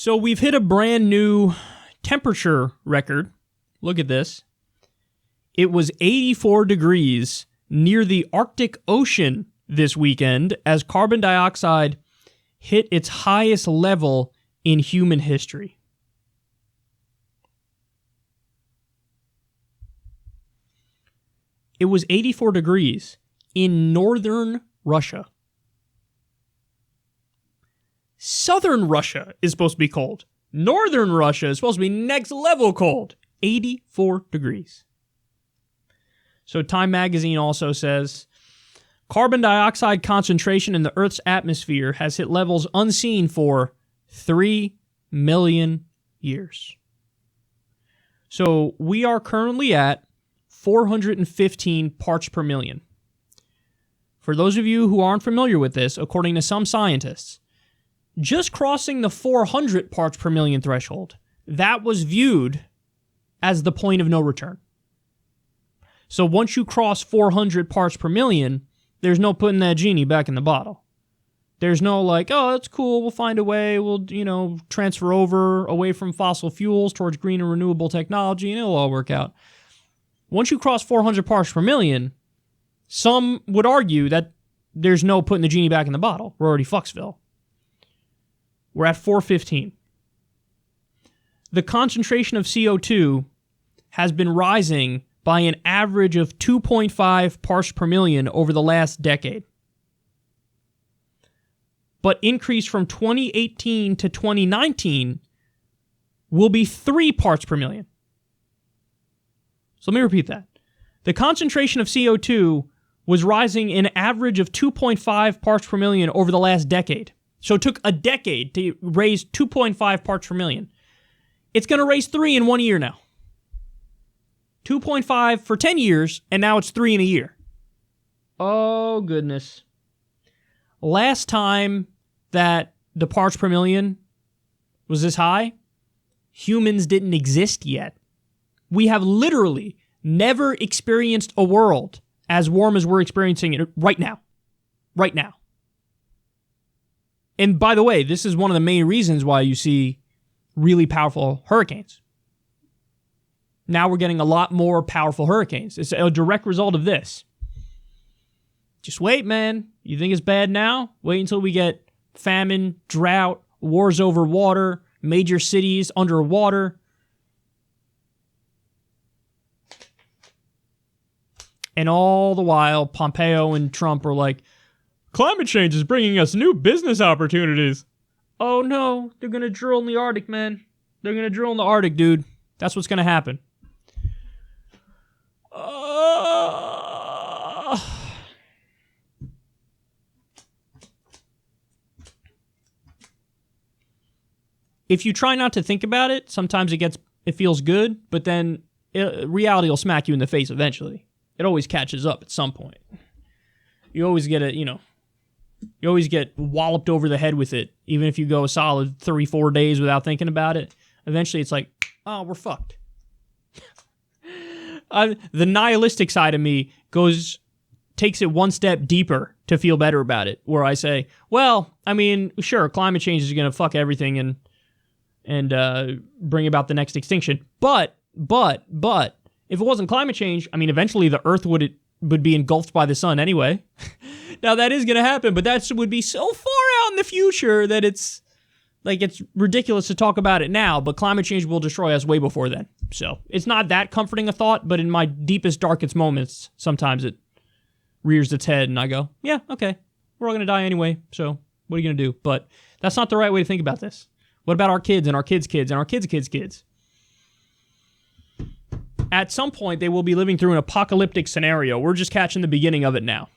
So we've hit a brand new temperature record. Look at this. It was 84 degrees near the Arctic Ocean this weekend as carbon dioxide hit its highest level in human history. It was 84 degrees in northern Russia. Southern Russia is supposed to be cold. Northern Russia is supposed to be next level cold. 84 degrees. So Time magazine also says, carbon dioxide concentration in the Earth's atmosphere has hit levels unseen for 3 million years. So we are currently at 415 parts per million. For those of you who aren't familiar with this, according to some scientists, just crossing the 400 parts per million threshold, that was viewed as the point of no return. So once you cross 400 parts per million, there's no putting that genie back in the bottle. There's no like, oh, that's cool, we'll find a way, we'll, transfer over away from fossil fuels towards green and renewable technology, and it'll all work out. Once you cross 400 parts per million, some would argue that there's no putting the genie back in the bottle. We're already Fucksville. We're at 415. The concentration of CO2 has been rising by an average of 2.5 parts per million over the last decade, but increase from 2018 to 2019 will be 3 parts per million. So let me repeat that. The concentration of CO2 was rising an average of 2.5 parts per million over the last decade. So it took a decade to raise 2.5 parts per million. It's going to raise 3 in 1 year now. 2.5 for 10 years, and now it's 3 in a year. Oh, goodness. Last time that the parts per million was this high, humans didn't exist yet. We have literally never experienced a world as warm as we're experiencing it right now. Right now. And by the way, this is one of the main reasons why you see really powerful hurricanes. Now we're getting a lot more powerful hurricanes. It's a direct result of this. Just wait, man. You think it's bad now? Wait until we get famine, drought, wars over water, major cities underwater. And all the while, Pompeo and Trump are like, climate change is bringing us new business opportunities. Oh no, they're going to drill in the Arctic, man. They're going to drill in the Arctic, dude. That's what's going to happen. If you try not to think about it, sometimes it feels good, but then reality will smack you in the face eventually. It always catches up at some point. You always get you always get walloped over the head with it, even if you go a solid 3-4 days without thinking about it. Eventually it's like, oh, we're fucked. The nihilistic side of me takes it one step deeper to feel better about it, where I say, well, I mean, sure, climate change is going to fuck everything and bring about the next extinction. But, if it wasn't climate change, I mean, eventually the Earth would be engulfed by the sun anyway. Now, that is going to happen, but that would be so far out in the future that it's ridiculous to talk about it now, but climate change will destroy us way before then. So it's not that comforting a thought, but in my deepest, darkest moments, sometimes it rears its head and I go, yeah, okay, we're all going to die anyway, so what are you going to do? But that's not the right way to think about this. What about our kids and our kids' kids and our kids' kids' kids? At some point, they will be living through an apocalyptic scenario. We're just catching the beginning of it now.